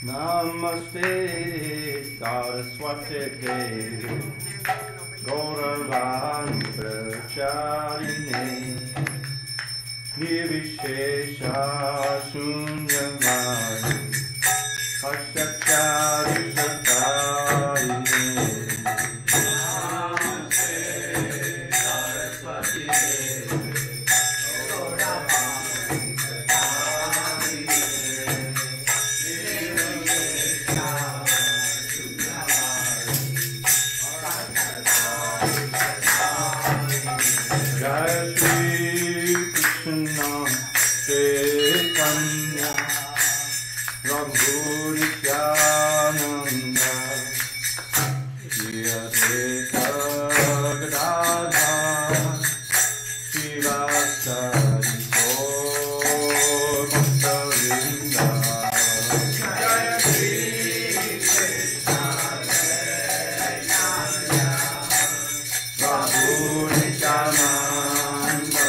Namaste Saraswati Devi Gauravani Pracharine Nirvishesha Shunyamani Ashtakari Satarine Namaste Saraswati Devi Gauravani Pracharine Jai Shri Krishna Chaitanya Prabhu Nityananda Shri Advaita Gadadhara Srivasari Gaur Bhakta-vrinda Jai Shri Krishna Chaitanya Prabhu Nityananda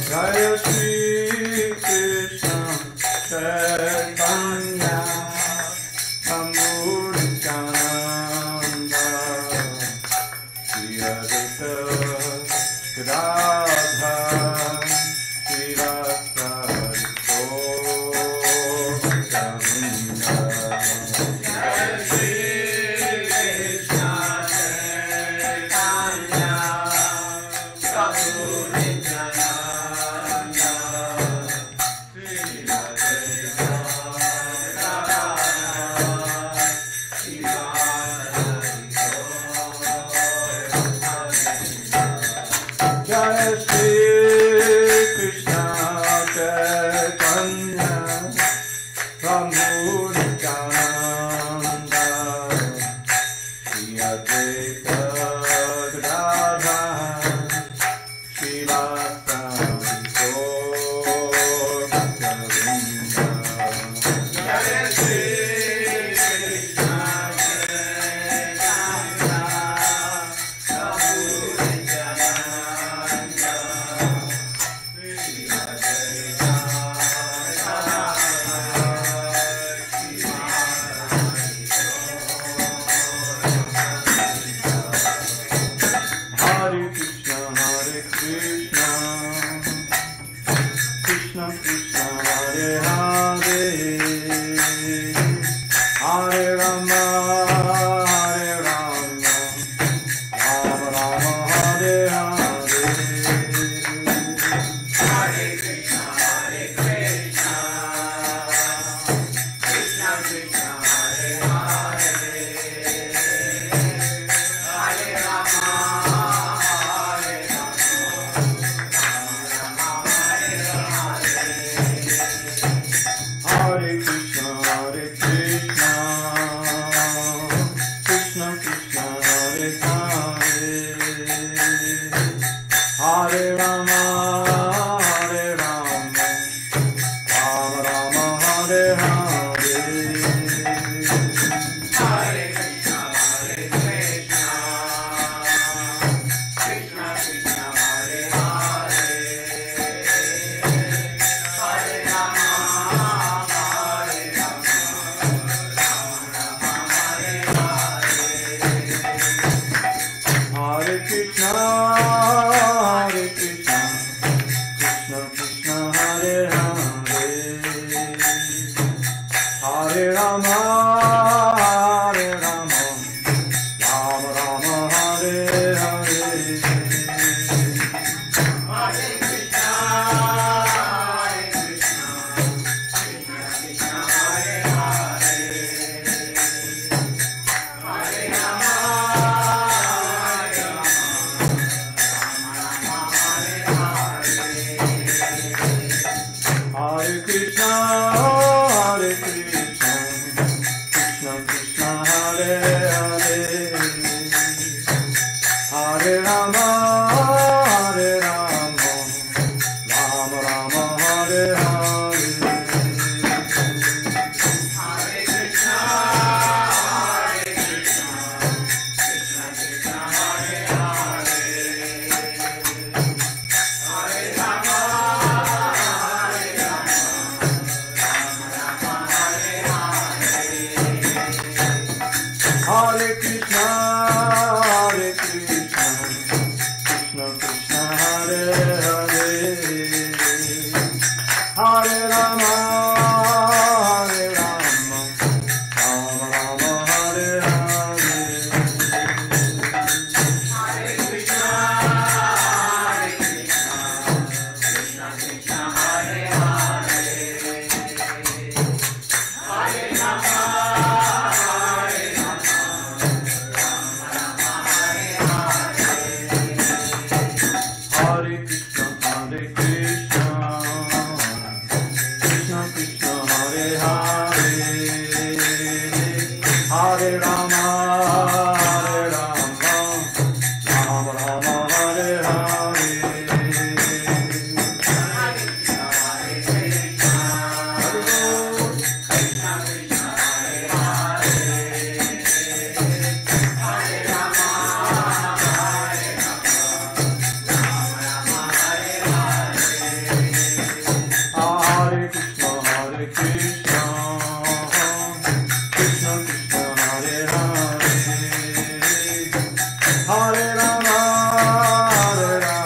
Jai Shri Krishna Chaitanya Prabhu Nityananda Shri Advaita Gadadhara Srivasari Gaur Bhakta-vrinda Jai Shri Krishna Chaitanya Prabhu Nityananda Shri Advaita Gadadhara Srivasari Gaur Jai Shri Krishna Chaitanya Prabhu Nityananda Shri Advaita Gadadhara Srivasari Gaur Bhakta-vrinda Jai Shri Krishna Chaitanya Prabhu Nityananda Shri Advaita Hare Krishna Krishna Krishna Hare Hare Hare Rama Rama Rama Hare Hare Hare Rama, Hare Rama, Rama Rama, Hare Hare. Hare Krishna, Hare Krishna, Krishna Krishna, Hare Hare, Hare Rama, Hare Rama, Rama Rama, Hare Hare. Hare Krishna, Hare Krishna, Krishna Krishna, Hare Hare, Hare Rama, Hare Rama, Rama Rama, Hare Hare. Hare Krishna, Hare Krishna, Krishna Krishna, Hare Hare, Hare Rama, Hare Rama, Hare Krishna, Hare Krishna, Krishna Krishna, Hare Hare, Hare Rama, Hare Rama, Rama Rama, Hare Hare. Hare Krishna, Hare Krishna, Krishna Krishna, Hare Hare, Hare Rama, Hare Rama, Rama Rama, Hare Hare. Hare Krishna, Hare Krishna, Krishna Krishna, Hare Hare, Hare Rama, Hare Rama, Rama Rama, Hare Hare. Hare Krishna, Hare Krishna, Krishna Krishna, Hare Hare, Hare Rama, Hare Rama, Rama Rama, Hare Hare. Hare Krishna, Hare Krishna, Krishna Krishna, Hare Hare, Hare Rama, Hare Rama, Rama Rama, Hare Hare. Hare Krishna, Hare Krishna, Krishna Krishna, Hare Hare, Hare Rama, Hare Rama, Rama Rama, Hare Hare. Hare Krishna, Hare Krishna, Krishna Krishna, Hare Hare, Hare Rama, Hare Rama,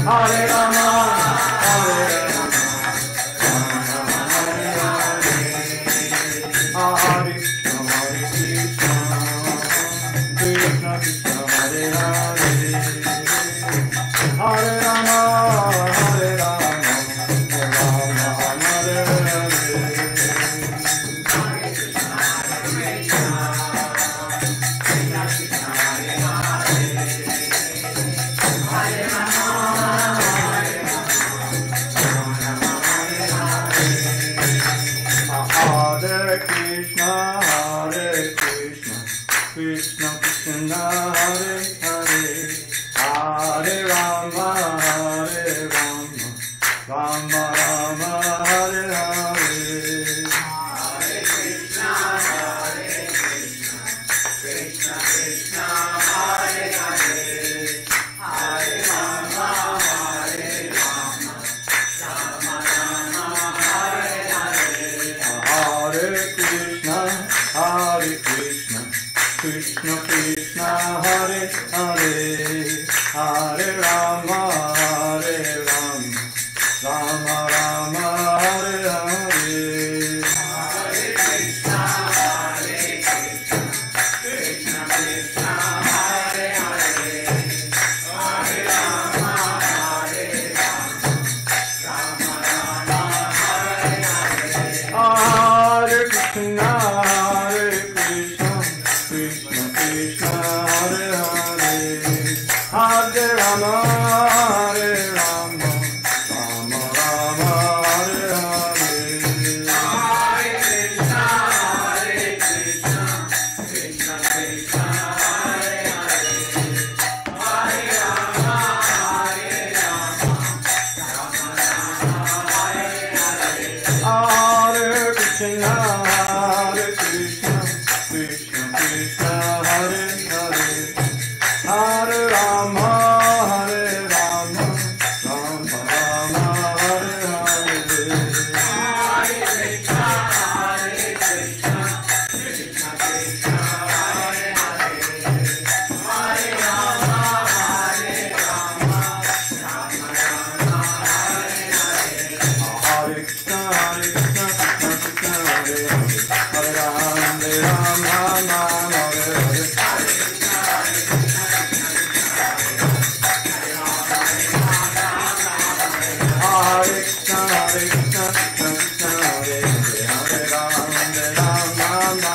Hare Rama, Hare Rama, Hare Krishna, Krishna Krishna, Hare Hare, Hare Rama, Hare Rama, Rama Rama, Hare Hare. Hare Krishna, Krishna Krishna, Hare Hare, Hare Rama, Rama Rama, Hare Hare. Hare Krishna, Krishna Krishna, Hare Hare, Hare Rama, Rama Rama, Hare Hare. Hare Krishna, Krishna Krishna, Hare Hare, Hare Rama, Rama Rama, Hare Hare. Hare Krishna, Krishna Krishna, Hare Hare, Hare Rama, Rama Rama, Hare Hare. Hare Krishna, Krishna Krishna, Hare Hare, Hare Rama, Rama Rama, Hare Hare. Hare Krishna, Krishna Krishna, Hare Hare, Hare Rama, Rama Rama, Hare Hare. Hare Krishna, Krishna Krishna, Hare Hare, Hare Rama, Rama Rama, Hare Hare. Hare Krishna, Krishna Krishna, Hare Hare, Hare Rama, Rama Rama, Hare Hare. Hare Krishna, Krishna Krishna, Hare Hare, Hare Rama, Rama Hare Hare. Hare Krishna, Krishna Krishna, Hare Hare, Hare Rama, Rama Hare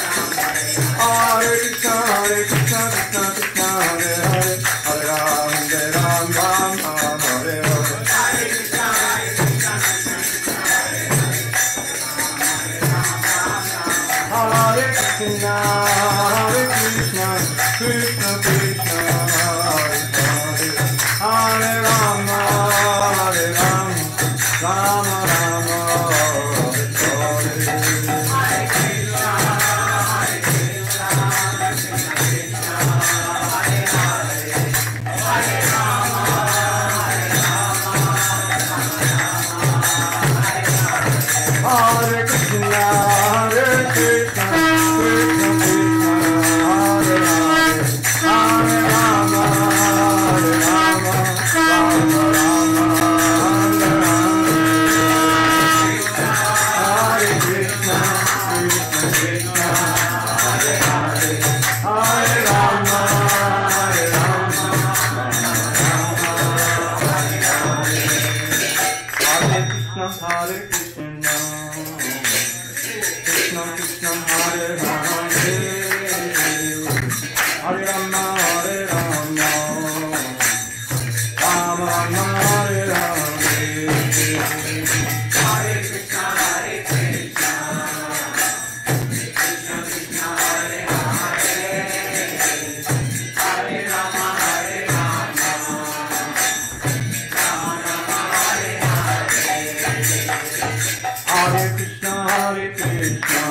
Hare. Hare Krishna, Krishna Krishna, Hare Hare, Hare Rama, Hare Hare. Hare Krishna, Krishna Krishna, Hare Hare, Hare Rama, Rama Rama, Hare Hare. Hare Krishna, Krishna Krishna, Hare Hare, Hare Rama, Rama Rama, Hare Hare. Hare Krishna, Krishna Krishna, Hare Hare, Hare Rama, Rama Hare Krishna, Hare Krishna, Krishna Krishna, Hare Hare, Hare Rama, Rama Rama, Hare Hare. Hare Krishna, Krishna Krishna, Hare Hare, Hare Rama, Rama Rama, Hare Hare. Hare Krishna, Krishna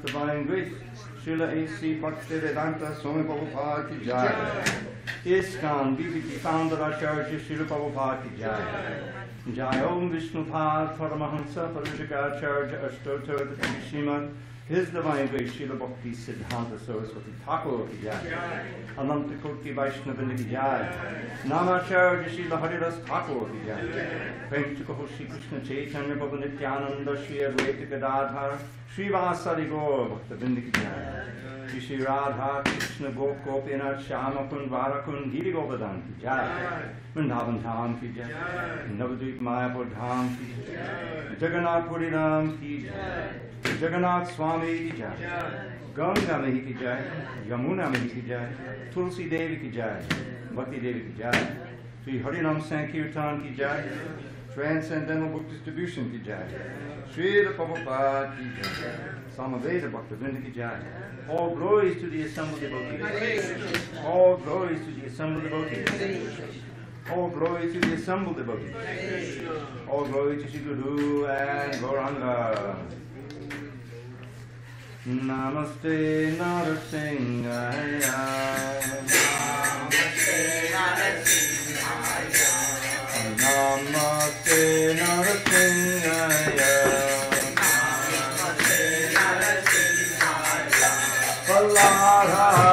Divine Grace, Srila A.C. Bhaktivedanta Swami Prabhupada ki jai. ISKCON, BBT founder Acharya Srila Prabhupada ki jai. Jai Om Vishnupad Paramahansa Parishikacharya Ashtotar Srimad, His Divine Grace Srila Bhakti Siddhanta Saraswati Thakur ki jai. Ananta Koti Vaishnavini ki jai. Namacharya Srila Haridas Thakur ki jai. Premchika Shri Krishna Chaitanya Prabhu Nityananda Shri Advaita Gadadhar Srivasari Gaur Bhaktavinda ki jai. Shri Radha Krishna Gop Gopinath Shyama Kund Varakund Giri Govardhan ki jai. Vrindavan Dham ki jai. Navadvip Mayapur Dham ki jai. Jagannath Puri Ram ki jai. Jagannath Swami ki jai. Ganga Mahi ki jai. Yamuna Mahi ki jai. Tulsi Devi ki jai. Bhakti Devi ki jai. Shri Harinam Sankirtan ki jai. Transcendental Book Distribution ki jai. Srila Prabhupada ki jai. Samaveda Bhaktavinda ki jai. All glories to the assembled devotees. All glories to the assembled devotees. All glory to the assembled devotees. All glory to Sri Guru and Gauranga. Namaste Narasimhaya. Namaste Narasimhaya. Namaste Narasimhaya. Namaste Narasimhaya. Pallara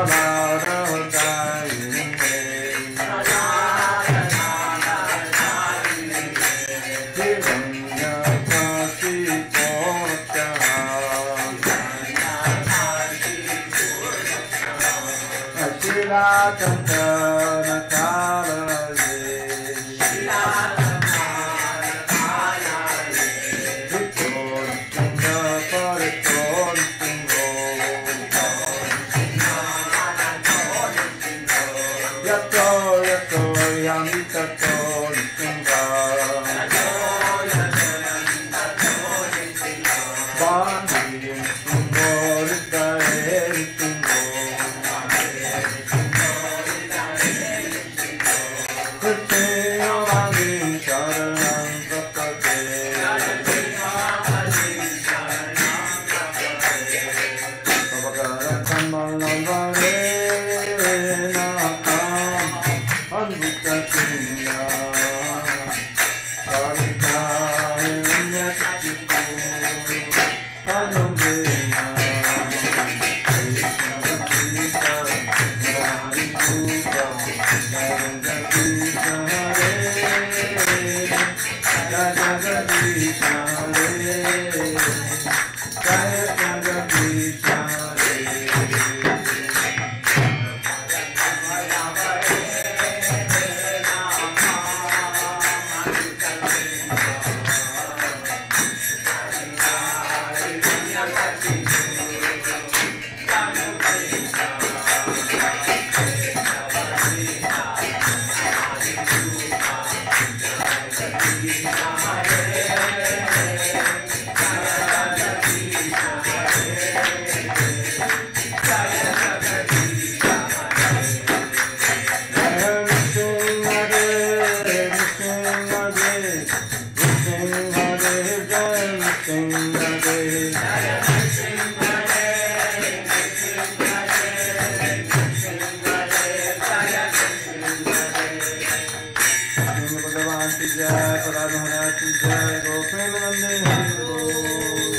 जय, प्रहलाद महाराज की जय, गो प्रेमानंदे हरि बोल।